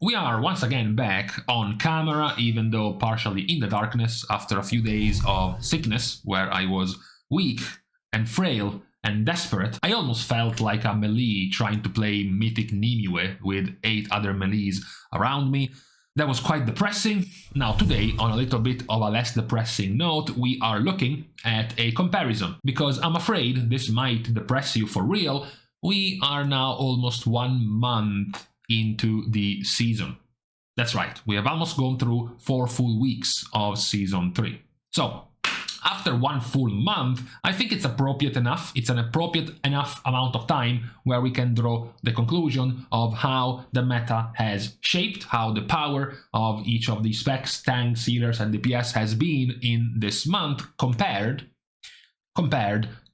We are once again back on camera, even though partially in the darkness, after a few days of sickness where I was weak and frail and desperate. I almost felt like a melee trying to play Mythic Nimue with 8 other melees around me. That was quite depressing. Now today, on a little bit of a less depressing note, we are looking at a comparison, because I'm afraid this might depress you for real. We are now almost 1 month into the season. That's right, we have almost gone through 4 full weeks of Season 3. So, after 1 full month, I think it's appropriate enough, it's an appropriate enough amount of time where we can draw the conclusion of how the meta has shaped, how the power of each of the specs, tanks, healers, and DPS has been in this month compared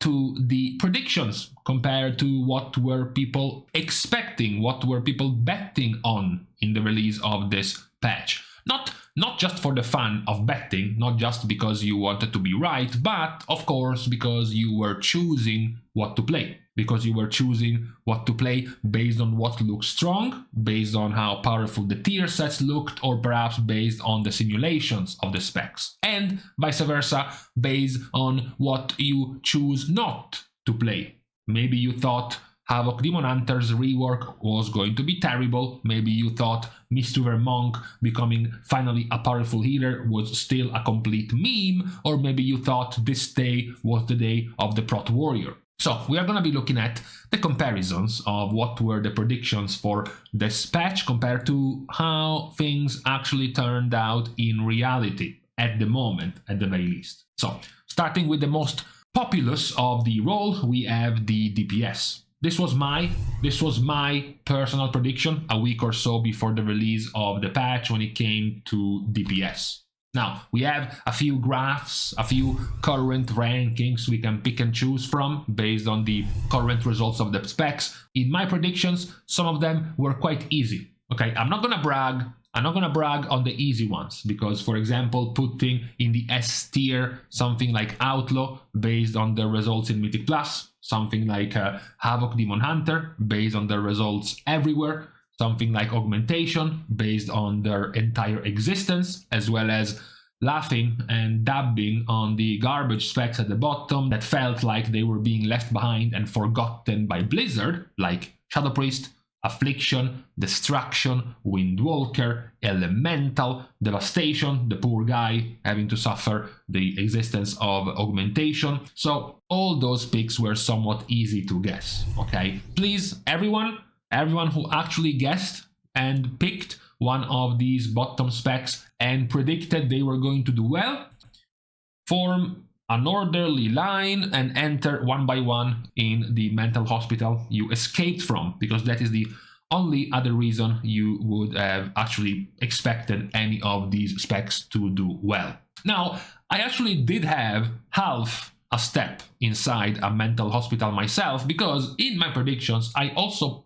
to the predictions, compared to what were people expecting, what were people betting on in the release of this patch. Not just for the fun of betting, not just because you wanted to be right, but of course because you were choosing what to play. Because you were choosing what to play based on what looked strong, based on how powerful the tier sets looked, or perhaps based on the simulations of the specs. And vice versa, based on what you choose not to play. Maybe you thought Havoc Demon Hunter's rework was going to be terrible. Maybe you thought Mistweaver Monk becoming finally a powerful healer was still a complete meme, or maybe you thought this day was the day of the Prot Warrior. So we are going to be looking at the comparisons of what were the predictions for this patch compared to how things actually turned out in reality at the moment, at the very least. So starting with the most populous of the role, we have the DPS. This was my personal prediction a week or so before the release of the patch when it came to DPS. Now, we have a few graphs, a few current rankings we can pick and choose from based on the current results of the specs. In my predictions, some of them were quite easy. Okay, I'm not gonna brag on the easy ones, because, for example, putting in the S tier something like Outlaw based on the results in Mythic Plus, something like Havoc Demon Hunter based on the results everywhere, something like Augmentation based on their entire existence, as well as laughing and dabbing on the garbage specs at the bottom that felt like they were being left behind and forgotten by Blizzard, like Shadow Priest, Affliction, Destruction, Windwalker, Elemental, Devastation, the poor guy having to suffer the existence of Augmentation. So all those picks were somewhat easy to guess, okay? Please, everyone who actually guessed and picked one of these bottom specs and predicted they were going to do well, form an orderly line and enter one by one in the mental hospital you escaped from, because that is the only other reason you would have actually expected any of these specs to do well. Now, I actually did have half a step inside a mental hospital myself, because in my predictions I also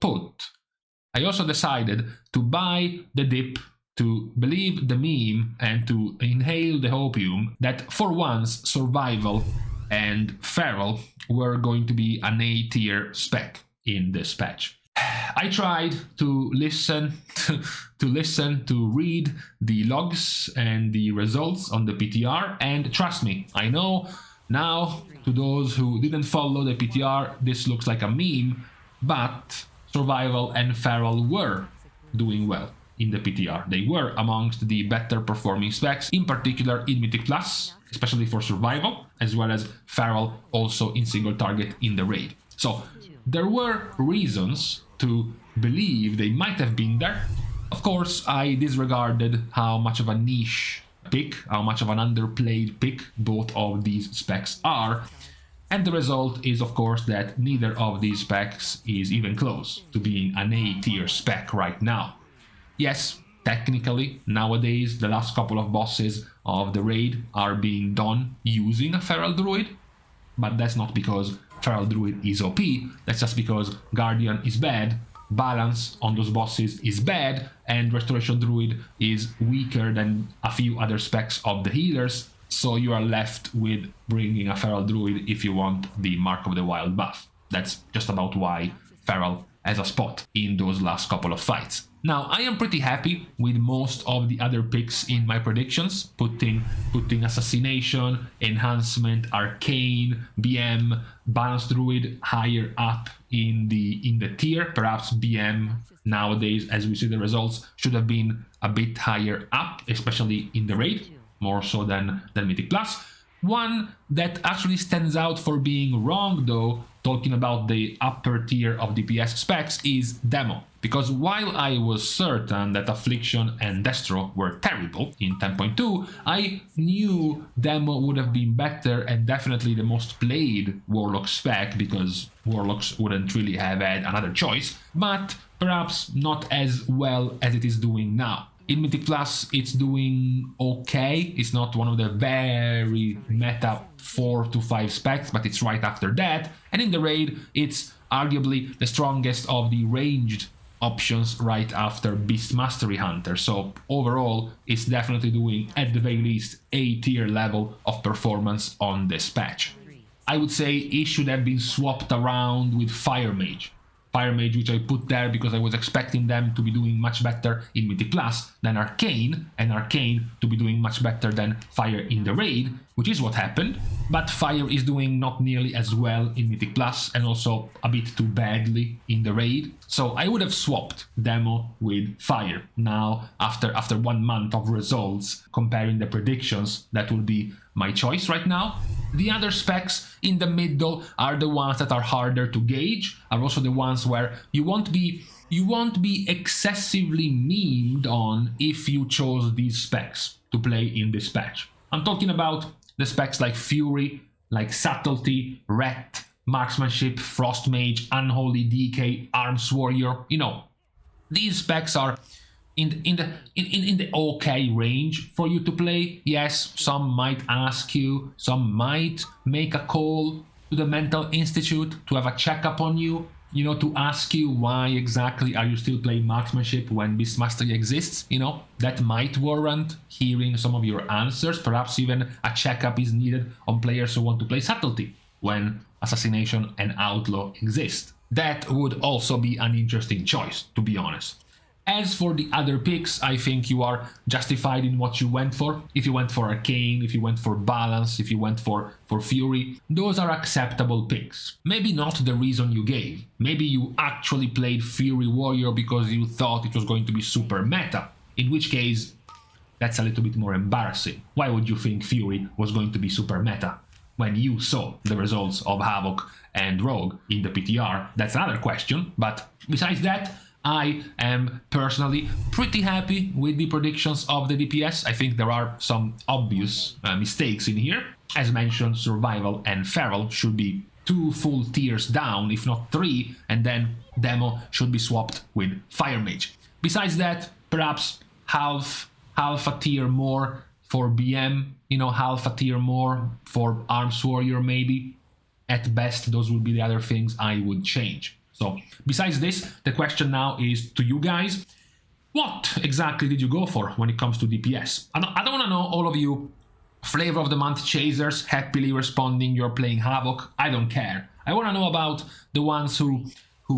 decided to buy the dip, to believe the meme, and to inhale the opium that for once Survival and Feral were going to be an A tier spec in this patch. I tried to listen, to read the logs and the results on the PTR, and trust me, I know now, to those who didn't follow the PTR, this looks like a meme, but Survival and Feral were doing well in the PTR. They were amongst the better performing specs, in particular in Mythic Plus, especially for Survival, as well as Feral also in single target in the raid. So there were reasons to believe they might have been there. Of course, I disregarded how much of a niche pick, how much of an underplayed pick both of these specs are. And the result is, of course, that neither of these specs is even close to being an A tier spec right now. Yes, technically, nowadays, the last couple of bosses of the raid are being done using a Feral Druid, but that's not because Feral Druid is OP, that's just because Guardian is bad, balance on those bosses is bad, and Restoration Druid is weaker than a few other specs of the healers, so you are left with bringing a Feral Druid if you want the Mark of the Wild buff. That's just about why Feral has a spot in those last couple of fights. Now, I am pretty happy with most of the other picks in my predictions, putting Assassination, Enhancement, Arcane, BM, Balanced Druid higher up in the tier. Perhaps BM nowadays, as we see the results, should have been a bit higher up, especially in the raid, more so than Mythic Plus. One that actually stands out for being wrong, though, talking about the upper tier of DPS specs, is Demo. Because while I was certain that Affliction and Destro were terrible in 10.2, I knew Demo would have been better and definitely the most played Warlock spec, because Warlocks wouldn't really have had another choice, but perhaps not as well as it is doing now. In Mythic Plus, it's doing okay. It's not one of the very meta 4 to 5 specs, but it's right after that. And in the raid, it's arguably the strongest of the ranged options right after Beast Mastery Hunter. So overall, it's definitely doing, at the very least, a tier level of performance on this patch. I would say it should have been swapped around with Fire Mage. Fire Mage, which I put there because I was expecting them to be doing much better in Mythic Plus than Arcane, and Arcane to be doing much better than Fire in the raid, which is what happened. But Fire is doing not nearly as well in Mythic Plus, and also a bit too badly in the raid. So I would have swapped Demo with Fire. Now, after 1 month of results, comparing the predictions, that will be my choice right now. The other specs in the middle are the ones that are harder to gauge, are also the ones where you won't be excessively memed on if you chose these specs to play in this patch. I'm talking about the specs like Fury, like Subtlety, Ret, Marksmanship, Frost Mage, Unholy DK, Arms Warrior. You know, these specs are in the okay range for you to play. Yes, some might ask you, some might make a call to the Mental Institute to have a checkup on you, you know, to ask you why exactly are you still playing Marksmanship when Beast Mastery exists. You know, that might warrant hearing some of your answers. Perhaps even a checkup is needed on players who want to play Subtlety when Assassination and Outlaw exist. That would also be an interesting choice, to be honest. As for the other picks, I think you are justified in what you went for. If you went for Arcane, if you went for Balance, if you went for Fury, those are acceptable picks. Maybe not the reason you gave. Maybe you actually played Fury Warrior because you thought it was going to be super meta, in which case that's a little bit more embarrassing. Why would you think Fury was going to be super meta when you saw the results of Havoc and Rogue in the PTR? That's another question, but besides that, I am personally pretty happy with the predictions of the DPS. I think there are some obvious mistakes in here. As mentioned, Survival and Feral should be 2 full tiers down, if not 3, and then Demo should be swapped with Fire Mage. Besides that, perhaps half a tier more for BM, you know, half a tier more for Arms Warrior maybe. At best, those would be the other things I would change. So, besides this, the question now is to you guys, what exactly did you go for when it comes to DPS? I don't want to know all of you Flavor of the Month chasers happily responding you're playing Havoc. I don't care. I want to know about the ones who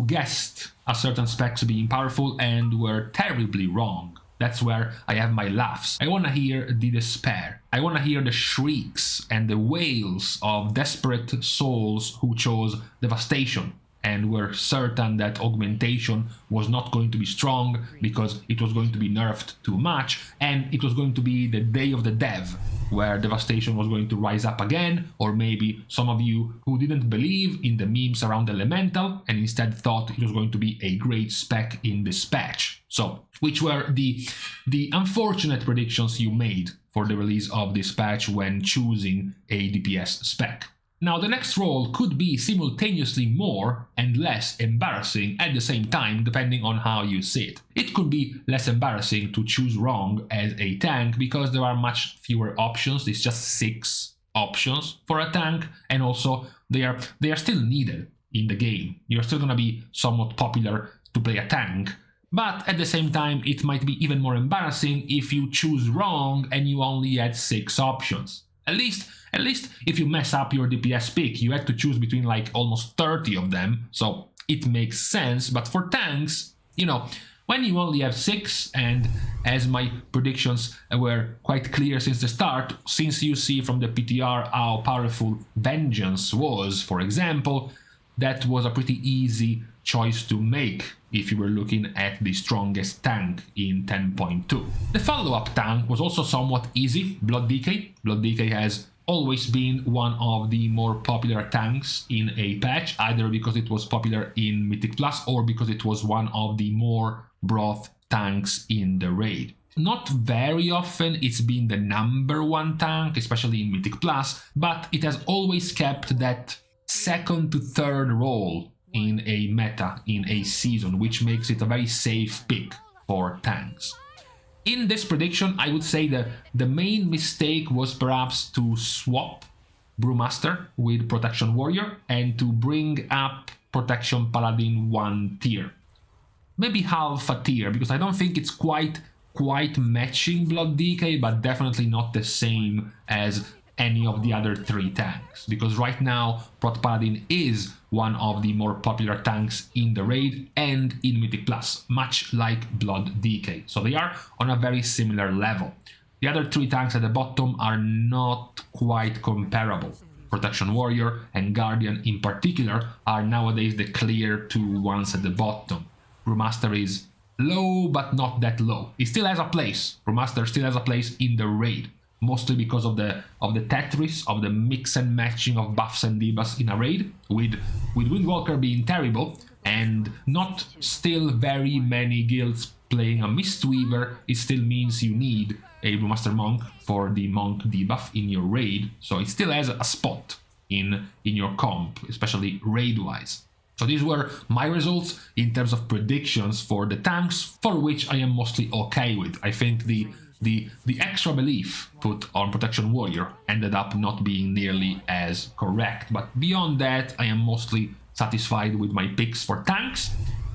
guessed a certain specs being powerful and were terribly wrong. That's where I have my laughs. I want to hear the despair. I want to hear the shrieks and the wails of desperate souls who chose Devastation and were certain that Augmentation was not going to be strong because it was going to be nerfed too much, and it was going to be the day of the dev where Devastation was going to rise up again. Or maybe some of you who didn't believe in the memes around Elemental and instead thought it was going to be a great spec in this patch. So, which were the unfortunate predictions you made for the release of this patch when choosing a DPS spec? Now, the next role could be simultaneously more and less embarrassing at the same time, depending on how you see it. It could be less embarrassing to choose wrong as a tank because there are much fewer options. It's just 6 options for a tank, and also they are still needed in the game. You're still gonna be somewhat popular to play a tank, but at the same time, it might be even more embarrassing if you choose wrong and you only had 6 options. At least if you mess up your DPS pick, you had to choose between like almost 30 of them, so it makes sense. But for tanks, you know, When you only have 6, and as my predictions were quite clear since the start, since you see from the PTR how powerful Vengeance was, for example, that was a pretty easy choice to make if you were looking at the strongest tank in 10.2. The follow-up tank was also somewhat easy, Blood DK. Blood DK has always been one of the more popular tanks in a patch, either because it was popular in Mythic Plus or because it was one of the more broth tanks in the raid. Not very often it's been the #1 tank, especially in Mythic Plus, but it has always kept that second to third role in a meta, in a season, which makes it a very safe pick for tanks. In this prediction, I would say that the main mistake was perhaps to swap Brewmaster with Protection Warrior and to bring up Protection Paladin 1 tier. Maybe half a tier, because I don't think it's quite matching Blood DK, but definitely not the same as any of the other 3 tanks, because right now Prot Paladin is one of the more popular tanks in the raid and in Mythic Plus, much like Blood DK, so they are on a very similar level. The other 3 tanks at the bottom are not quite comparable. Protection Warrior and Guardian in particular are nowadays the clear 2 ones at the bottom. Brewmaster is low, but not that low. It still has a place. Brewmaster still has a place in the raid, mostly because of the Tetris, of the mix and matching of buffs and debuffs in a raid, with Windwalker being terrible, and not still very many guilds playing a Mistweaver. It still means you need a Brewmaster Monk for the Monk debuff in your raid, so it still has a spot in your comp, especially raid-wise. So these were my results in terms of predictions for the tanks, for which I am mostly okay with. I think the extra belief put on Protection Warrior ended up not being nearly as correct, but beyond that I am mostly satisfied with my picks for tanks.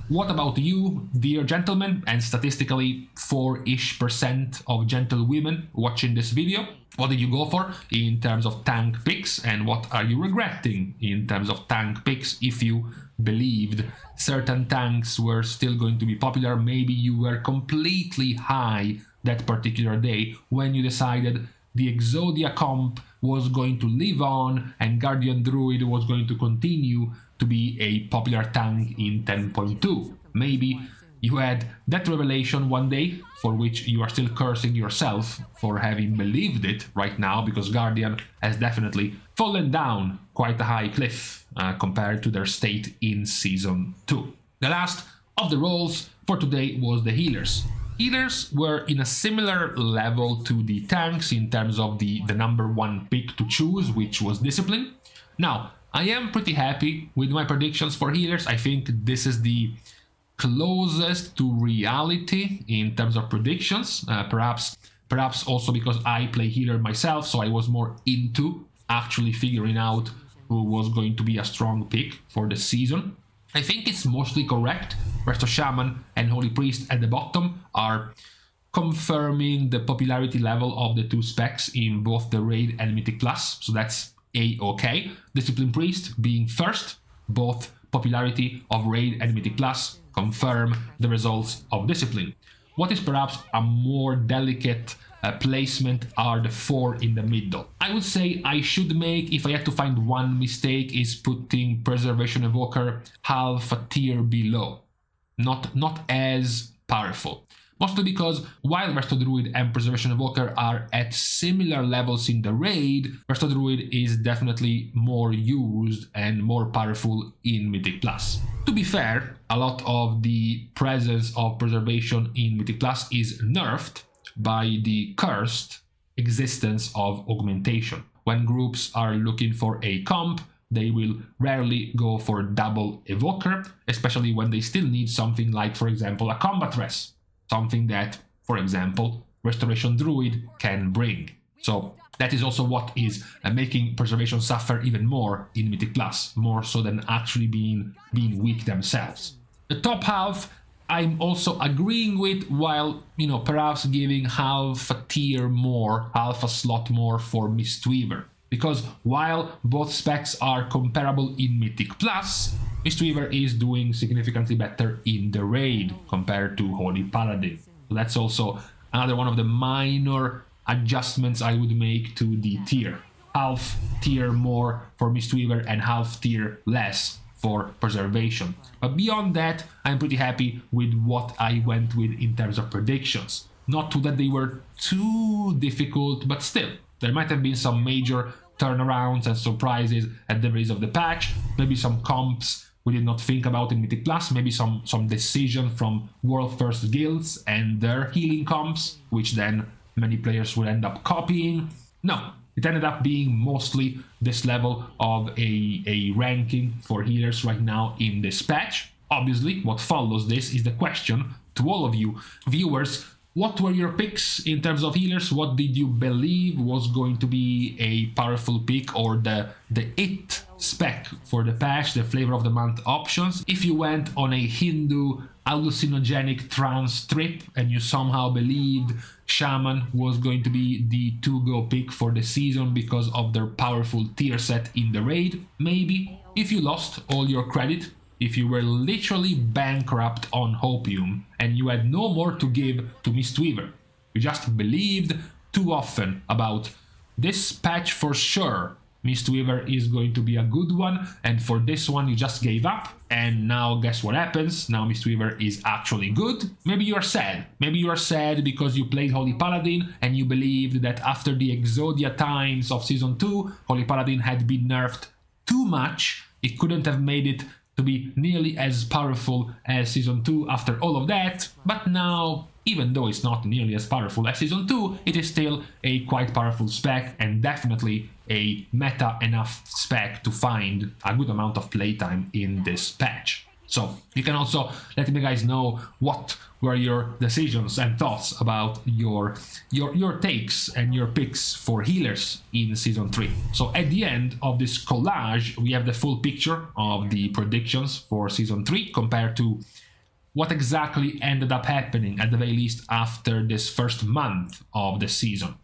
What about you, dear gentlemen, and statistically 4-ish% of gentlewomen watching this video? What did you go for in terms of tank picks, and what are you regretting in terms of tank picks? If you believed certain tanks were still going to be popular, maybe you were completely high that particular day when you decided the Exodia comp was going to live on and Guardian Druid was going to continue to be a popular tank in 10.2. Maybe you had that revelation one day for which you are still cursing yourself for having believed it right now, because Guardian has definitely fallen down quite a high cliff compared to their state in Season 2. The last of the roles for today was the healers. Healers were in a similar level to the tanks in terms of the #1 pick to choose, which was Discipline. Now, I am pretty happy with my predictions for healers. I think this is the closest to reality in terms of predictions. Perhaps also because I play healer myself, so I was more into actually figuring out who was going to be a strong pick for the season. I think it's mostly correct. Resto Shaman and Holy Priest at the bottom are confirming the popularity level of the 2 specs in both the Raid and Mythic Plus, so that's A-okay. Discipline Priest being first, both popularity of Raid and Mythic Plus confirm the results of Discipline. What is perhaps a more delicate placement are the 4 in the middle. I would say I should make, if I had to find one mistake, is putting Preservation Evoker half a tier below. Not as powerful. Mostly because while Resto Druid and Preservation Evoker are at similar levels in the raid, Resto Druid is definitely more used and more powerful in Mythic Plus. To be fair, a lot of the presence of Preservation in Mythic Plus is nerfed by the cursed existence of Augmentation. When groups are looking for a comp, they will rarely go for double Evoker, especially when they still need something like, for example, a Combat Res. Something that, for example, Restoration Druid can bring. So that is also what is making Preservation suffer even more in Mythic Plus, more so than actually being weak themselves. The top half I'm also agreeing with, while, perhaps giving half a tier more, half a slot more for Mistweaver. Because while both specs are comparable in Mythic Plus, Mistweaver is doing significantly better in the raid compared to Holy Paladin. So that's also another one of the minor adjustments I would make to the tier. Half tier more for Mistweaver and half tier less for Preservation. But beyond that, I'm pretty happy with what I went with in terms of predictions. Not that they were too difficult, but still, there might have been some major turnarounds and surprises at the release of the patch, maybe some comps we did not think about in Mythic Plus, maybe some decision from World First guilds and their healing comps, which then many players will end up copying. No, it ended up being mostly this level of a ranking for healers right now in this patch. Obviously, what follows this is the question to all of you viewers: what were your picks in terms of healers? What did you believe was going to be a powerful pick or the it spec for the patch, the flavor of the month options? If you went on a Hindu hallucinogenic trance trip and you somehow believed Shaman was going to be the to-go pick for the season because of their powerful tier set in the raid, maybe. If you lost all your credit, if you were literally bankrupt on Hopium and you had no more to give to Mistweaver, you just believed too often about this patch for sure, Mistweaver is going to be a good one, and for this one you just gave up, and now guess what happens? Now Mistweaver is actually good. Maybe you are sad. Maybe you are sad because you played Holy Paladin and you believed that after the Exodia times of Season 2, Holy Paladin had been nerfed too much. It couldn't have made it to be nearly as powerful as Season 2 after all of that, but now, even though it's not nearly as powerful as Season 2, it is still a quite powerful spec and definitely a meta enough spec to find a good amount of playtime in this patch. So you can also let me guys know what were your decisions and thoughts about your takes and your picks for healers in Season 3. So at the end of this collage, we have the full picture of the predictions for Season 3 compared to what exactly ended up happening at the very least after this first month of the season.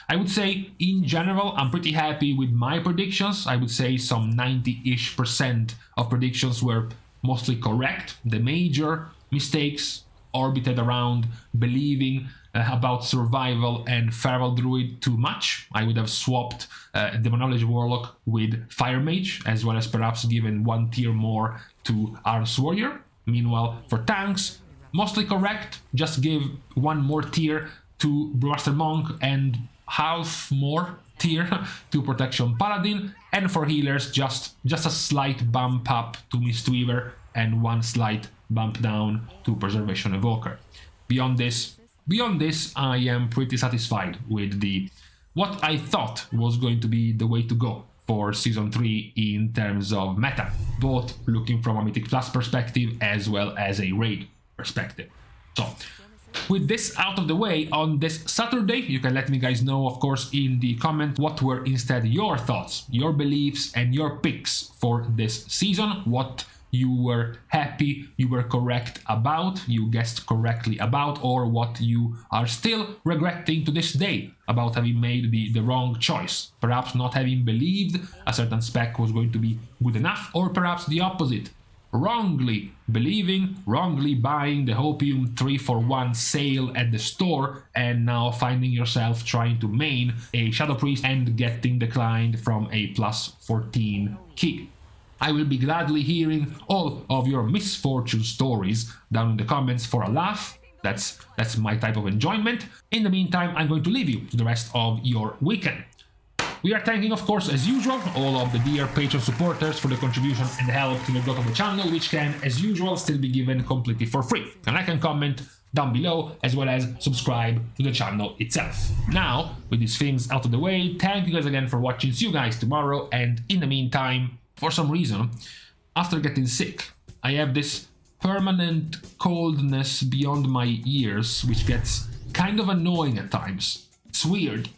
I would say in general I'm pretty happy with my predictions. I would say some 90-ish% of predictions were mostly correct. The major mistakes orbited around believing about Survival and Feral Druid too much. I would have swapped Demonology Warlock with Fire Mage, as well as perhaps given one tier more to Arms Warrior. Meanwhile, for tanks, mostly correct. Just give one more tier to Brewmaster Monk and half more tier to Protection Paladin. And for healers, just a slight bump up to Mistweaver and one slight bump down to Preservation Evoker. Beyond this, I am pretty satisfied with what I thought was going to be the way to go for Season 3 in terms of meta, both looking from a Mythic Plus perspective as well as a raid perspective. So, with this out of the way, on this Saturday, you can let me guys know, of course, in the comment what were instead your thoughts, your beliefs, and your picks for this season. What you were happy you were correct about, you guessed correctly about, or what you are still regretting to this day about having made the wrong choice. Perhaps not having believed a certain spec was going to be good enough, or perhaps the opposite. Wrongly believing, wrongly buying the Hopium 3-for-1 sale at the store, and now finding yourself trying to main a Shadow Priest and getting declined from a plus 14 key. I will be gladly hearing all of your misfortune stories down in the comments for a laugh. That's my type of enjoyment. In the meantime, I'm going to leave you to the rest of your weekend. We are thanking, of course, as usual, all of the dear Patreon supporters for the contribution and help to the growth of the channel, which can, as usual, still be given completely for free. And like and comment down below, as well as subscribe to the channel itself. Now, with these things out of the way, thank you guys again for watching. See you guys tomorrow, and in the meantime, for some reason, after getting sick, I have this permanent coldness beyond my ears, which gets kind of annoying at times. It's weird.